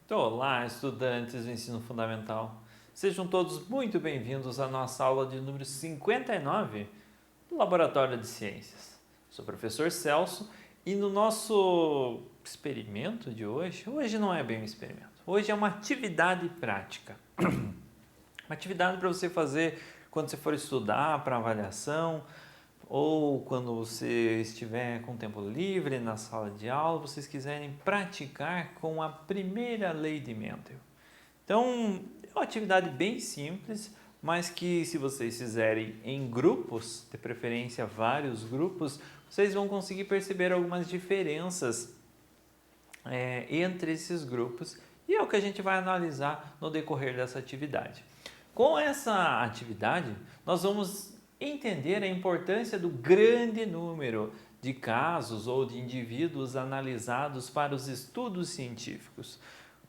Olá, estudantes do ensino fundamental. Sejam todos muito bem-vindos à nossa aula de número 59 do Laboratório de Ciências. Sou o professor Celso e no nosso experimento de hoje não é bem um experimento, hoje é uma atividade prática. Uma atividade para você fazer quando você for estudar para avaliação ou quando você estiver com tempo livre na sala de aula, vocês quiserem praticar com a primeira lei de Mendel. Então, é uma atividade bem simples, mas que se vocês fizerem em grupos, de preferência vários grupos, vocês vão conseguir perceber algumas diferenças entre esses grupos e é o que a gente vai analisar no decorrer dessa atividade. Com essa atividade, nós vamos entender a importância do grande número de casos ou de indivíduos analisados para os estudos científicos.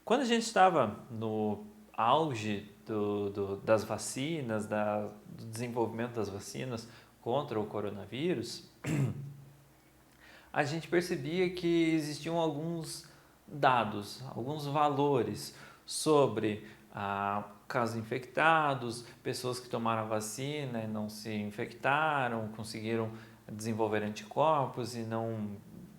Quando a gente estava no auge das vacinas, do desenvolvimento das vacinas contra o coronavírus, a gente percebia que existiam alguns dados, alguns valores sobre casos infectados, pessoas que tomaram a vacina e não se infectaram, conseguiram desenvolver anticorpos e não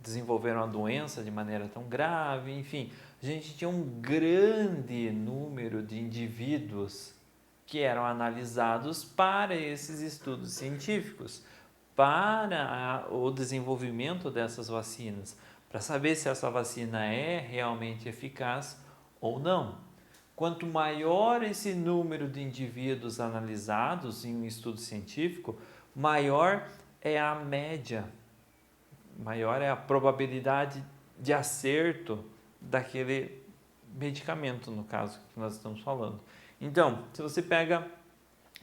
desenvolveram a doença de maneira tão grave, enfim, a gente tinha um grande número de indivíduos que eram analisados para esses estudos científicos, para o desenvolvimento dessas vacinas, para saber se essa vacina é realmente eficaz ou não. Quanto maior esse número de indivíduos analisados em um estudo científico, maior é a média, maior é a probabilidade de acerto daquele medicamento, no caso que nós estamos falando. Então, se você pega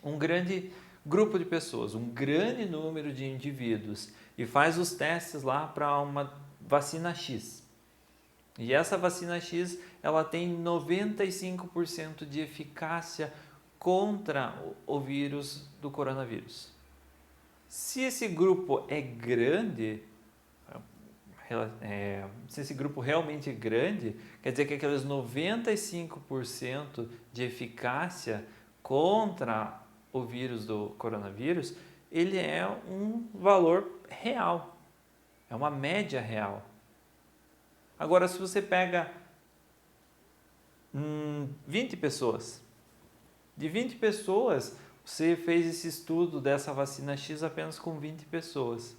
um grande grupo de pessoas, um grande número de indivíduos e faz os testes lá para uma vacina X, e essa vacina X, ela tem 95% de eficácia contra o vírus do coronavírus. Se esse grupo é grande, se esse grupo realmente é grande, quer dizer que aqueles 95% de eficácia contra o vírus do coronavírus, ele é um valor real, é uma média real. Agora, se você pega 20 pessoas, de 20 pessoas, você fez esse estudo dessa vacina X apenas com 20 pessoas.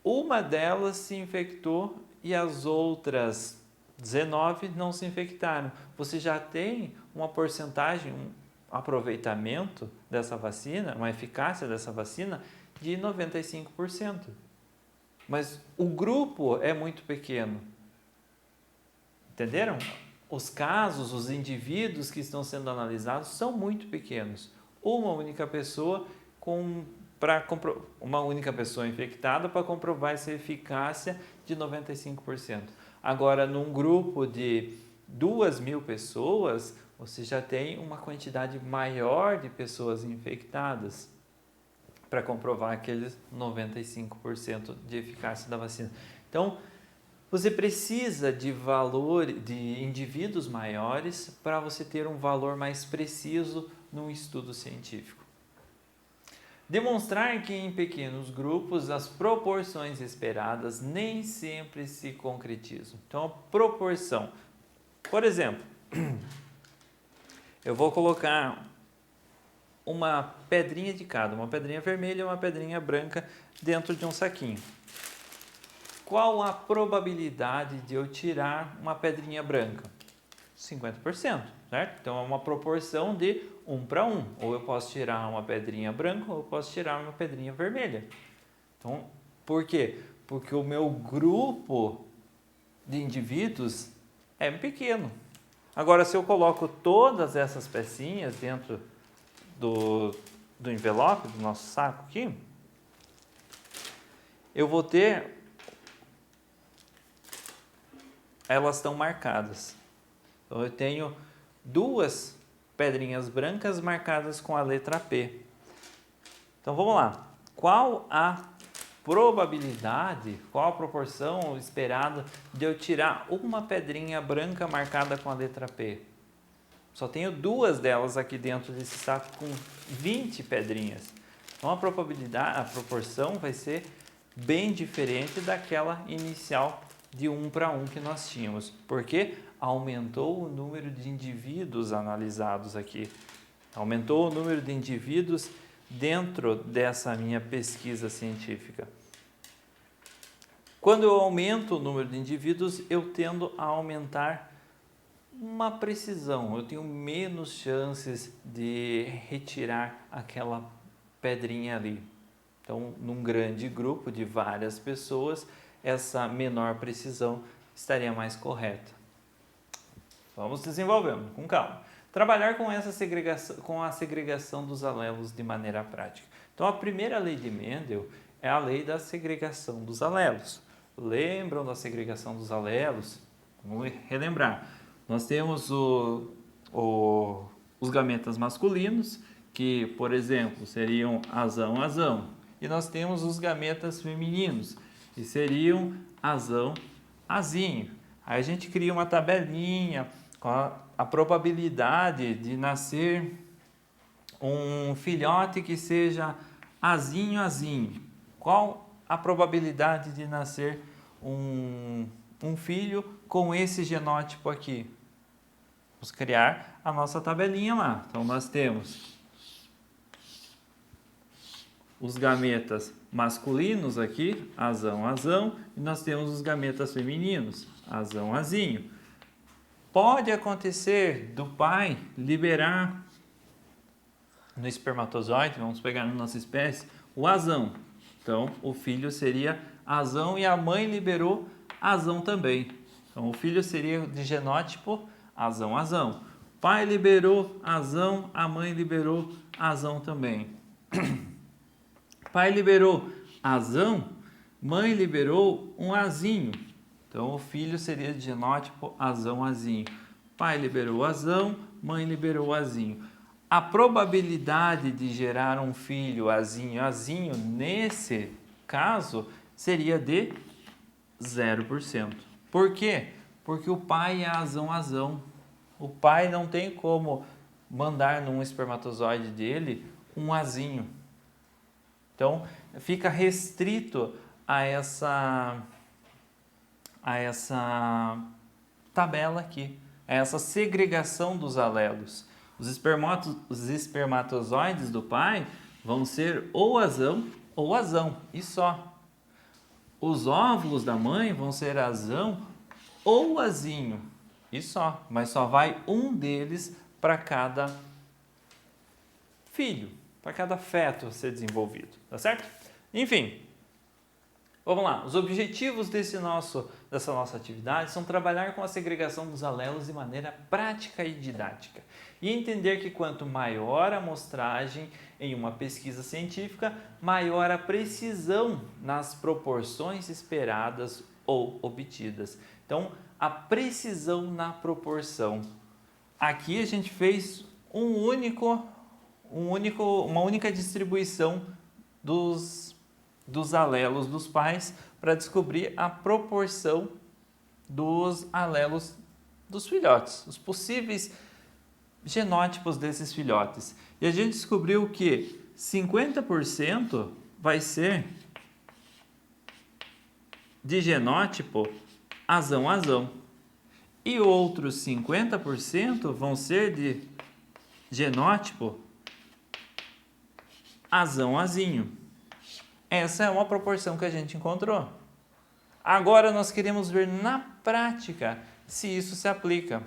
Uma delas se infectou e as outras 19 não se infectaram. Você já tem uma porcentagem, um aproveitamento dessa vacina, uma eficácia dessa vacina de 95%. Mas o grupo é muito pequeno. Entenderam? Os casos, os indivíduos que estão sendo analisados são muito pequenos. Uma única pessoa uma única pessoa infectada para comprovar essa eficácia de 95%. Agora, num grupo de 2.000 pessoas, você já tem uma quantidade maior de pessoas infectadas para comprovar aqueles 95% de eficácia da vacina. Então, você precisa de indivíduos maiores para você ter um valor mais preciso num estudo científico. Demonstrar que em pequenos grupos as proporções esperadas nem sempre se concretizam. Então, a proporção. Por exemplo, eu vou colocar uma pedrinha de cada, uma pedrinha vermelha e uma pedrinha branca dentro de um saquinho. Qual a probabilidade de eu tirar uma pedrinha branca? 50%, certo? Então é uma proporção de 1 para 1. Ou eu posso tirar uma pedrinha branca ou eu posso tirar uma pedrinha vermelha. Então, por quê? Porque o meu grupo de indivíduos é pequeno. Agora, se eu coloco todas essas pecinhas dentro do envelope, do nosso saco aqui, eu vou ter... Elas estão marcadas. Então, eu tenho 2 pedrinhas brancas marcadas com a letra P. Então, vamos lá. Qual a probabilidade, qual a proporção esperada de eu tirar uma pedrinha branca marcada com a letra P? Só tenho 2 delas aqui dentro desse saco com 20 pedrinhas. Então a probabilidade, a proporção vai ser bem diferente daquela inicial de 1 para 1 que nós tínhamos, porque aumentou o número de indivíduos analisados aqui. Aumentou o número de indivíduos dentro dessa minha pesquisa científica. Quando eu aumento o número de indivíduos, eu tendo a aumentar uma precisão, eu tenho menos chances de retirar aquela pedrinha ali. Então, num grande grupo de várias pessoas, essa menor precisão estaria mais correta. Vamos desenvolvendo, com calma. Trabalhar com essa segregação, com a segregação dos alelos de maneira prática. Então, a primeira lei de Mendel é a lei da segregação dos alelos. Lembram da segregação dos alelos? Vamos relembrar. Nós temos os gametas masculinos, que, por exemplo, seriam azão, azão. E nós temos os gametas femininos, que seriam azão, azinho. Aí a gente cria uma tabelinha com a probabilidade de nascer um filhote que seja azinho, azinho. Qual a probabilidade de nascer um filho com esse genótipo aqui? Vamos criar a nossa tabelinha lá. Então, nós temos os gametas masculinos aqui, azão, azão, e nós temos os gametas femininos, azão, azinho. Pode acontecer do pai liberar no espermatozoide, vamos pegar na nossa espécie, o azão. Então, o filho seria azão e a mãe liberou azão também. Então, o filho seria de genótipo azão, azão. Pai liberou azão, a mãe liberou azão também. Pai liberou azão, mãe liberou um azinho. Então, o filho seria de genótipo azão, azinho. Pai liberou azão, mãe liberou azinho. A probabilidade de gerar um filho azinho, azinho, nesse caso, seria de 0%. Por quê? Porque o pai é azão, azão. O pai não tem como mandar num espermatozoide dele um azinho. Então, fica restrito a essa tabela aqui, a essa segregação dos alelos. Os espermatozoides do pai vão ser ou azão, e só. Os óvulos da mãe vão ser azão ou azinho, e só. Mas só vai um deles para cada filho, para cada feto ser desenvolvido, tá certo? Enfim, vamos lá. Os objetivos dessa nossa atividade são trabalhar com a segregação dos alelos de maneira prática e didática e entender que quanto maior a amostragem em uma pesquisa científica, maior a precisão nas proporções esperadas ou obtidas. Então, a precisão na proporção. Aqui a gente fez uma única distribuição dos alelos dos pais para descobrir a proporção dos alelos dos filhotes, os possíveis genótipos desses filhotes. E a gente descobriu que 50% vai ser de genótipo azão, azão. E outros 50% vão ser de genótipo azão, azinho. Essa é uma proporção que a gente encontrou. Agora nós queremos ver na prática se isso se aplica.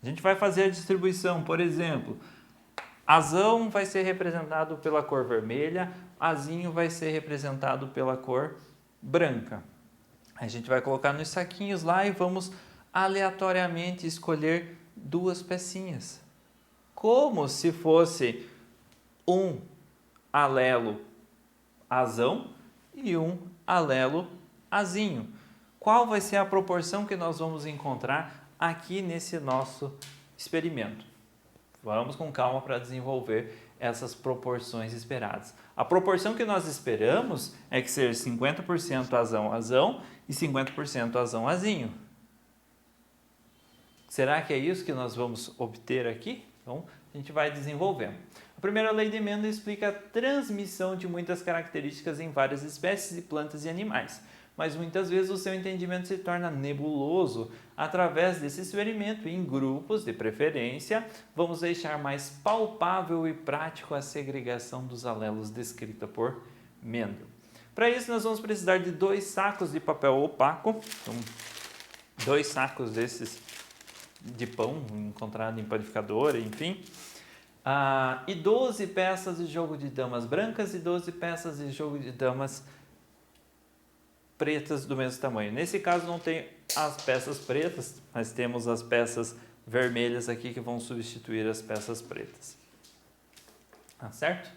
A gente vai fazer a distribuição, por exemplo, azão vai ser representado pela cor vermelha, azinho vai ser representado pela cor branca. A gente vai colocar nos saquinhos lá e vamos aleatoriamente escolher 2 pecinhas. Como se fosse um alelo azão e um alelo azinho. Qual vai ser a proporção que nós vamos encontrar aqui nesse nosso experimento? Vamos com calma para desenvolver essas proporções esperadas. A proporção que nós esperamos é que seja 50% azão e 50% azão-azinho. Será que é isso que nós vamos obter aqui? Então, a gente vai desenvolvendo. A primeira lei de Mendel explica a transmissão de muitas características em várias espécies de plantas e animais, mas muitas vezes o seu entendimento se torna nebuloso. Através desse experimento, em grupos de preferência, vamos deixar mais palpável e prático a segregação dos alelos descrita por Mendel. Para isso, nós vamos precisar de 2 sacos de papel opaco, então, 2 sacos desses de pão encontrado em panificadora, enfim, e 12 peças de jogo de damas brancas e 12 peças de jogo de damas pretas do mesmo tamanho. Nesse caso não tem as peças pretas, mas temos as peças vermelhas aqui que vão substituir as peças pretas. Certo?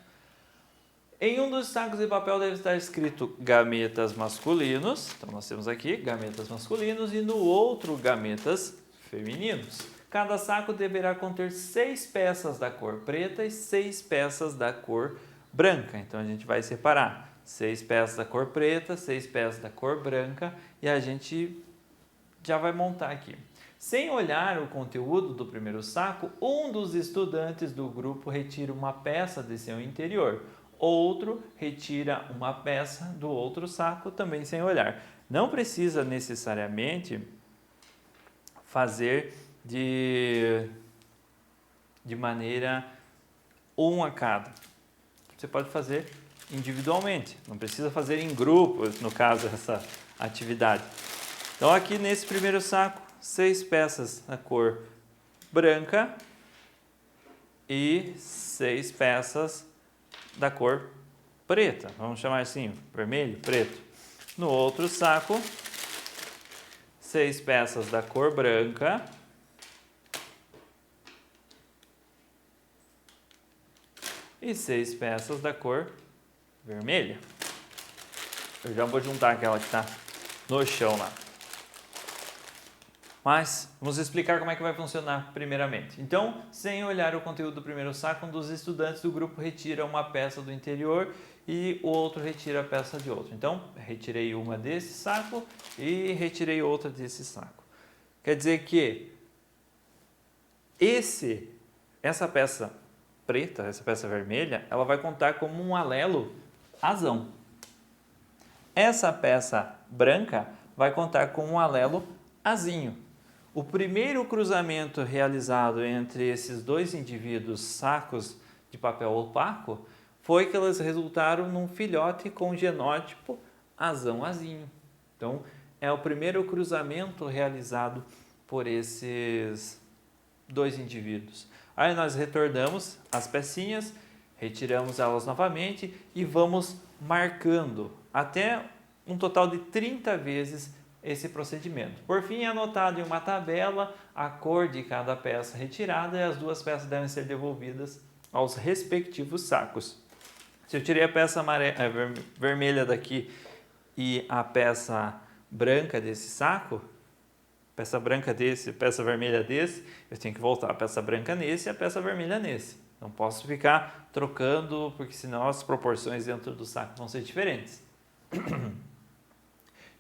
Em um dos sacos de papel deve estar escrito gametas masculinos, então nós temos aqui gametas masculinos, e no outro gametas femininos. Cada saco deverá conter 6 peças da cor preta e 6 peças da cor branca. Então a gente vai separar 6 peças da cor preta, 6 peças da cor branca e a gente já vai montar aqui. Sem olhar o conteúdo do primeiro saco, um dos estudantes do grupo retira uma peça de seu interior. Outro retira uma peça do outro saco, também sem olhar. Não precisa necessariamente fazer de maneira um a cada. Você pode fazer individualmente, não precisa fazer em grupo, no caso, essa atividade. Então, aqui nesse primeiro saco, 6 peças da cor branca e 6 peças da cor preta, vamos chamar assim, vermelho, preto. No outro saco, 6 peças da cor branca e 6 peças da cor vermelha. Eu já vou juntar aquela que está no chão lá. Mas vamos explicar como é que vai funcionar primeiramente. Então, sem olhar o conteúdo do primeiro saco, um dos estudantes do grupo retira uma peça do interior e o outro retira a peça de outro. Então, retirei uma desse saco e retirei outra desse saco. Quer dizer que essa peça preta, essa peça vermelha, ela vai contar como um alelo azão. Essa peça branca vai contar como um alelo azinho. O primeiro cruzamento realizado entre esses dois indivíduos sacos de papel opaco foi que elas resultaram num filhote com genótipo azão-azinho. Então, é o primeiro cruzamento realizado por esses dois indivíduos. Aí nós retornamos as pecinhas, retiramos elas novamente e vamos marcando até um total de 30 vezes esse procedimento. Por fim, é anotado em uma tabela a cor de cada peça retirada e as duas peças devem ser devolvidas aos respectivos sacos. Se eu tirei a peça vermelha daqui e a peça branca desse saco, peça branca desse, peça vermelha desse, eu tenho que voltar a peça branca nesse e a peça vermelha nesse. Não posso ficar trocando, porque senão as proporções dentro do saco vão ser diferentes.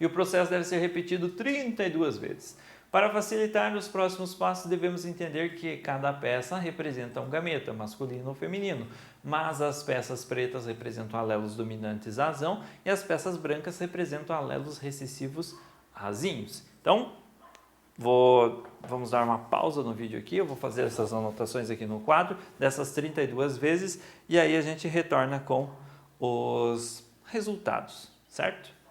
E o processo deve ser repetido 32 vezes. Para facilitar os próximos passos, devemos entender que cada peça representa um gameta, masculino ou feminino, mas as peças pretas representam alelos dominantes azão e as peças brancas representam alelos recessivos azinhos. Então, vamos dar uma pausa no vídeo aqui, eu vou fazer essas anotações aqui no quadro, dessas 32 vezes, e aí a gente retorna com os resultados, certo?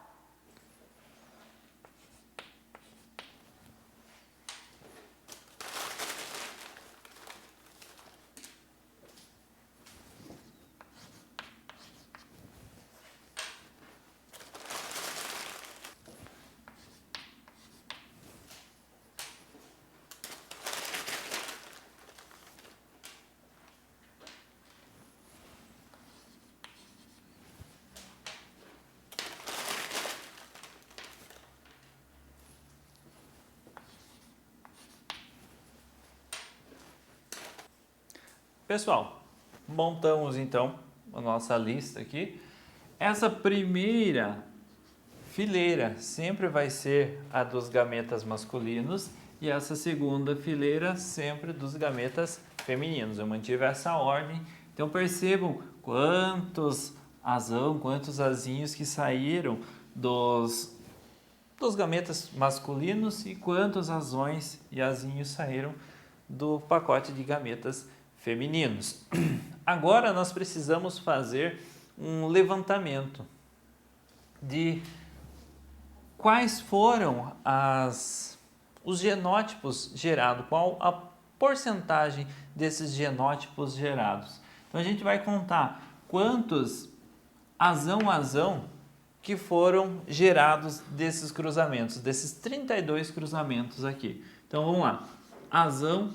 Pessoal, montamos então a nossa lista aqui, essa primeira fileira sempre vai ser a dos gametas masculinos e essa segunda fileira sempre dos gametas femininos. Eu mantive essa ordem. Então percebam quantos asinhos que saíram dos gametas masculinos e quantos azões e asinhos saíram do pacote de gametas femininos. Agora nós precisamos fazer um levantamento de quais foram os genótipos gerados, qual a porcentagem desses genótipos gerados. Então a gente vai contar quantos azão que foram gerados desses cruzamentos, desses 32 cruzamentos aqui. Então vamos lá, azão,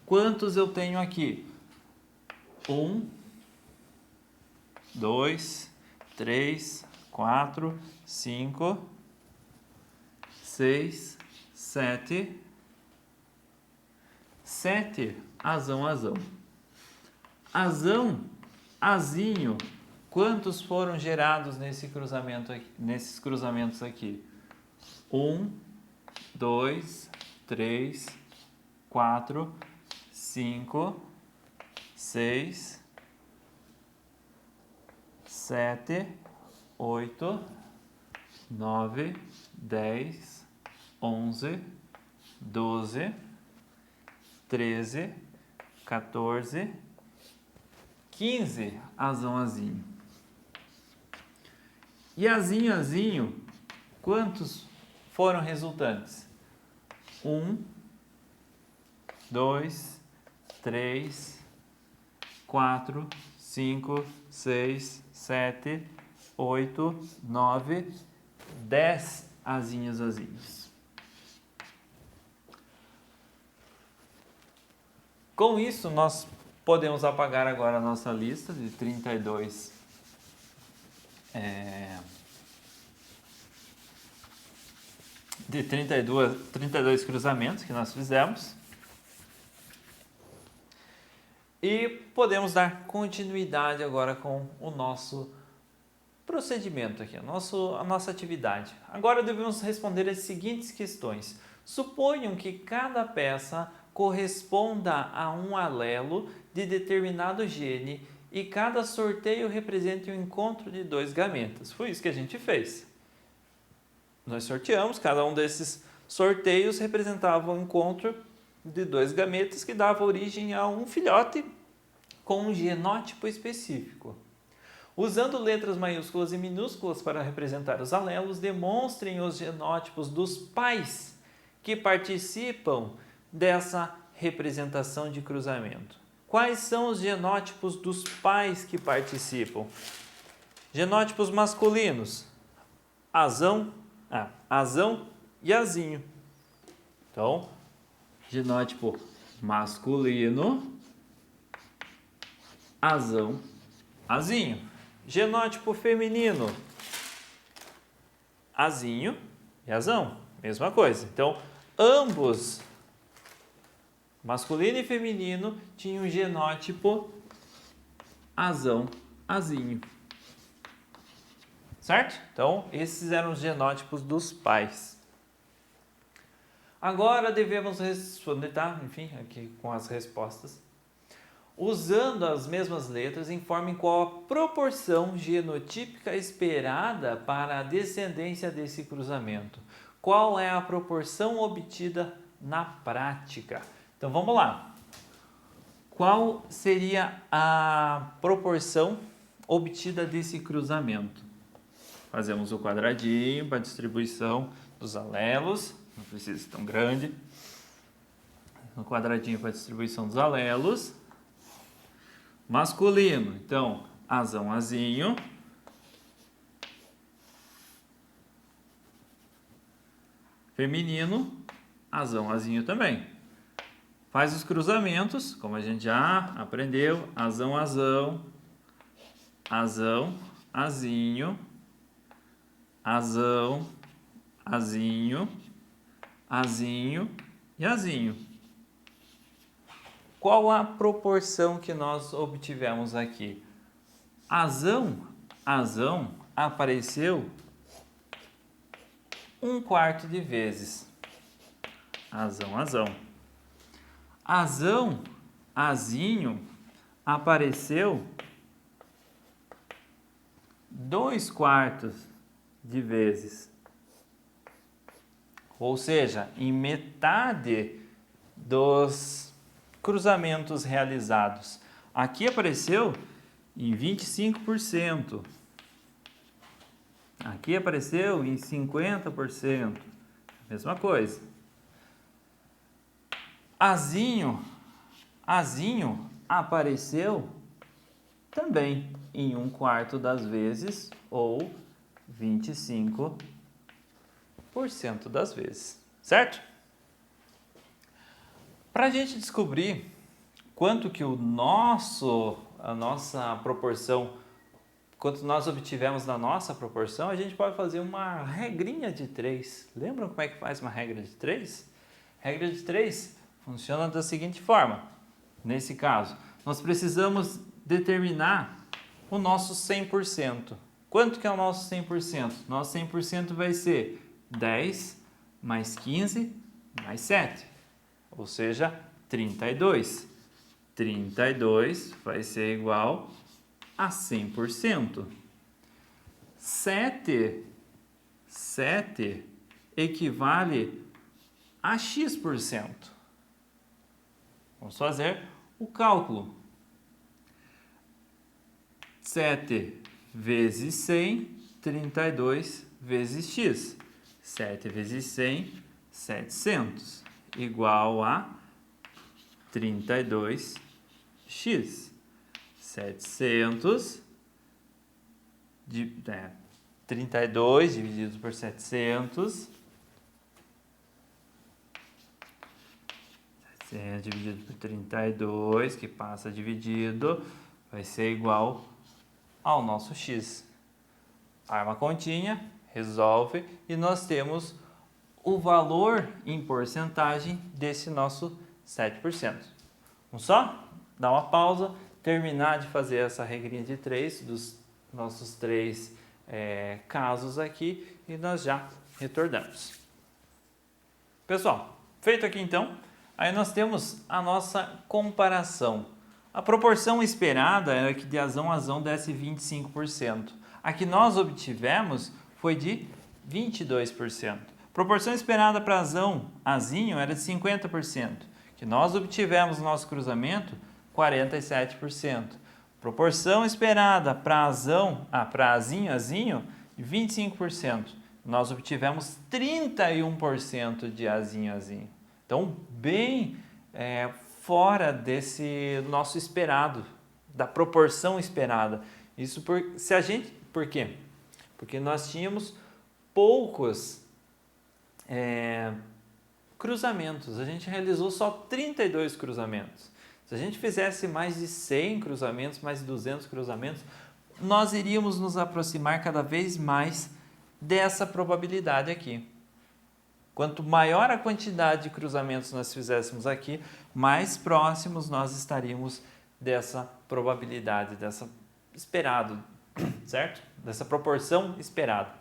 quantos eu tenho aqui? 1, 2, 3, 4, 5, 6, 7, 7 azão. Azinho, quantos foram gerados nesses cruzamentos aqui? 1, 2, 3, 4, 5, 6, 7, 8, 9, 10, 11, 12, 13, 14, 15 azinho. E azinho, quantos foram resultantes? 1, 2, 3, 4, 5, 6, 7, 8, 9, 10 azinhos. Com isso, nós podemos apagar agora a nossa lista de 32 cruzamentos que nós fizemos. E podemos dar continuidade agora com o nosso procedimento aqui, a nossa atividade. Agora devemos responder as seguintes questões. Suponham que cada peça corresponda a um alelo de determinado gene e cada sorteio represente o encontro de 2 gametas. Foi isso que a gente fez. Nós sorteamos, cada um desses sorteios representava o encontro de 2 gametas que dava origem a um filhote com um genótipo específico. Usando letras maiúsculas e minúsculas para representar os alelos, demonstrem os genótipos dos pais que participam dessa representação de cruzamento. Quais são os genótipos dos pais que participam? Genótipos masculinos: azão e azinho. Então, genótipo masculino, azão, azinho. Genótipo feminino, azinho e azão. Mesma coisa. Então, ambos, masculino e feminino, tinham um genótipo azão, azinho. Certo? Então, esses eram os genótipos dos pais. Agora devemos responder, tá? Enfim, aqui com as respostas. Usando as mesmas letras, informem qual a proporção genotípica esperada para a descendência desse cruzamento. Qual é a proporção obtida na prática? Então vamos lá. Qual seria a proporção obtida desse cruzamento? Fazemos o quadradinho para a distribuição dos alelos. Não precisa ser tão grande. Um quadradinho para a distribuição dos alelos. Masculino, então, azão, azinho. Feminino, azão, azinho também. Faz os cruzamentos, como a gente já aprendeu. Azão, azão, azão, azinho, azão, azinho, azinho e azinho. Qual a proporção que nós obtivemos aqui? azão apareceu 1/4 de vezes. Azão. Azinho apareceu 2/4 de vezes. Ou seja, em metade dos cruzamentos realizados. Aqui apareceu em 25%. Aqui apareceu em 50%. Mesma coisa. Azinho apareceu também em 1/4 das vezes ou 25% das vezes, certo? Para a gente descobrir quanto que a nossa proporção, quanto nós obtivemos na nossa proporção, a gente pode fazer uma regrinha de 3. Lembram como é que faz uma regra de 3? Regra de 3 funciona da seguinte forma. Nesse caso, nós precisamos determinar o nosso 100%. Quanto que é o nosso 100%? Nosso 100% vai ser 10 mais 15 mais 7, ou seja, 32. 32 vai ser igual a 100%. 7 equivale a x%. Vamos fazer o cálculo. 7 vezes 100, 32 vezes x. 7 vezes 100, 700, igual a 32x. 700, 32 dividido por 700, 700 dividido por 32, que passa dividido, vai ser igual ao nosso x. Arma a continha, resolve e nós temos o valor em porcentagem desse nosso 7%. Vamos só dar uma pausa, terminar de fazer essa regrinha de 3 dos nossos 3 casos aqui e nós já retornamos. Pessoal, feito aqui então, aí nós temos a nossa comparação. A proporção esperada era que de azão desse 25%. A que nós obtivemos foi de 22%. Proporção esperada para azinho era de 50%. Que nós obtivemos no nosso cruzamento, 47%. Proporção esperada para azinho, 25%. Nós obtivemos 31% de azinho. Então, bem fora desse nosso esperado, da proporção esperada. Isso por quê? Porque nós tínhamos poucos cruzamentos. A gente realizou só 32 cruzamentos. Se a gente fizesse mais de 100 cruzamentos, mais de 200 cruzamentos, nós iríamos nos aproximar cada vez mais dessa probabilidade aqui. Quanto maior a quantidade de cruzamentos nós fizéssemos aqui, mais próximos nós estaríamos dessa probabilidade, dessa esperado, certo? Dessa proporção esperada.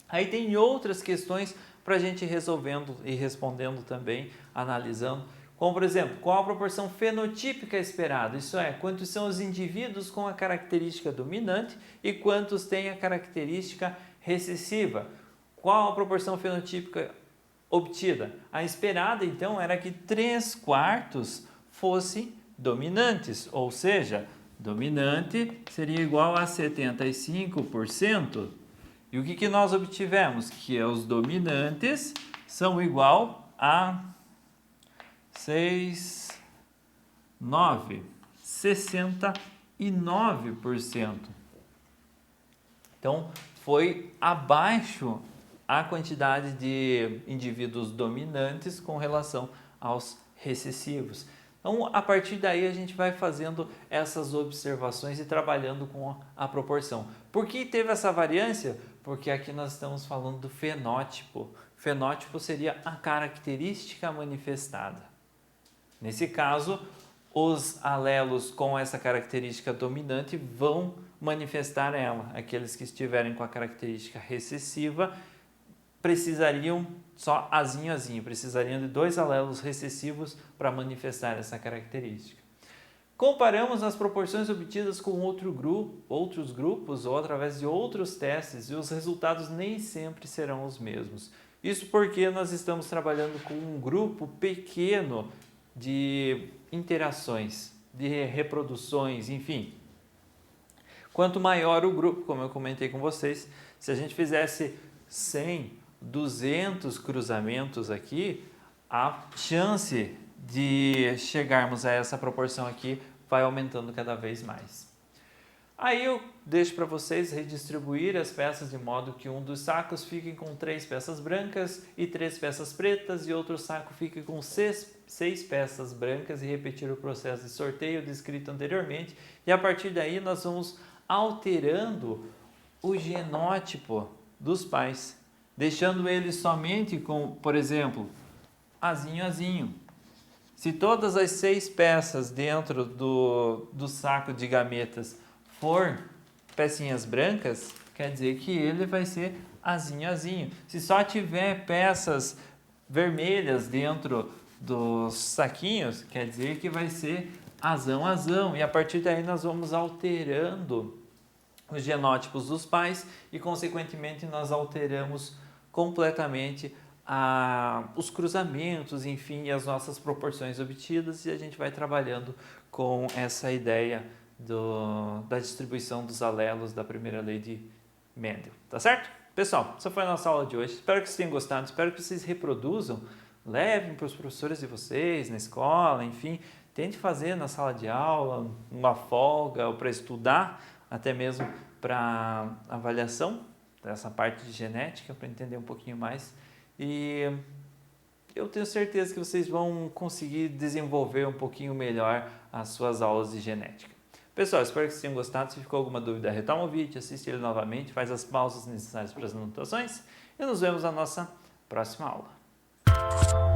Aí tem outras questões para a gente resolvendo e respondendo também, analisando. Como, por exemplo, qual a proporção fenotípica esperada? Isso é, quantos são os indivíduos com a característica dominante e quantos têm a característica recessiva? Qual a proporção fenotípica obtida? A esperada, então, era que 3/4 fossem dominantes, ou seja, dominante seria igual a 75%. E o que nós obtivemos? Que os dominantes são igual a 69%. Então, foi abaixo a quantidade de indivíduos dominantes com relação aos recessivos. Então, a partir daí, a gente vai fazendo essas observações e trabalhando com a proporção. Por que teve essa variância? Porque aqui nós estamos falando do fenótipo. Fenótipo seria a característica manifestada. Nesse caso, os alelos com essa característica dominante vão manifestar ela. Aqueles que estiverem com a característica recessiva precisariam só azinho, precisariam de 2 alelos recessivos para manifestar essa característica. Comparamos as proporções obtidas com outros grupos ou através de outros testes e os resultados nem sempre serão os mesmos. Isso porque nós estamos trabalhando com um grupo pequeno de interações, de reproduções, enfim. Quanto maior o grupo, como eu comentei com vocês, se a gente fizesse 100, 200 cruzamentos aqui, a chance de chegarmos a essa proporção aqui vai aumentando cada vez mais. Aí eu deixo para vocês redistribuir as peças de modo que um dos sacos fique com 3 peças brancas e 3 peças pretas e outro saco fique com 6 peças brancas e repetir o processo de sorteio descrito anteriormente. E a partir daí nós vamos alterando o genótipo dos pais, deixando eles somente com, por exemplo, azinho. Se todas as 6 peças dentro do saco de gametas for pecinhas brancas, quer dizer que ele vai ser azinho. Se só tiver peças vermelhas dentro dos saquinhos, quer dizer que vai ser azão. E a partir daí nós vamos alterando os genótipos dos pais e, consequentemente, nós alteramos completamente os cruzamentos, enfim, as nossas proporções obtidas, e a gente vai trabalhando com essa ideia da distribuição dos alelos da primeira lei de Mendel, tá certo? Pessoal, essa foi a nossa aula de hoje. Espero que vocês tenham gostado, espero que vocês reproduzam, levem para os professores de vocês, na escola, enfim, tente fazer na sala de aula, uma folga, ou para estudar, até mesmo para avaliação dessa parte de genética, para entender um pouquinho mais. E eu tenho certeza que vocês vão conseguir desenvolver um pouquinho melhor as suas aulas de genética. Pessoal, espero que vocês tenham gostado. Se ficou alguma dúvida, retoma o vídeo, assiste ele novamente, faz as pausas necessárias para as anotações e nos vemos na nossa próxima aula.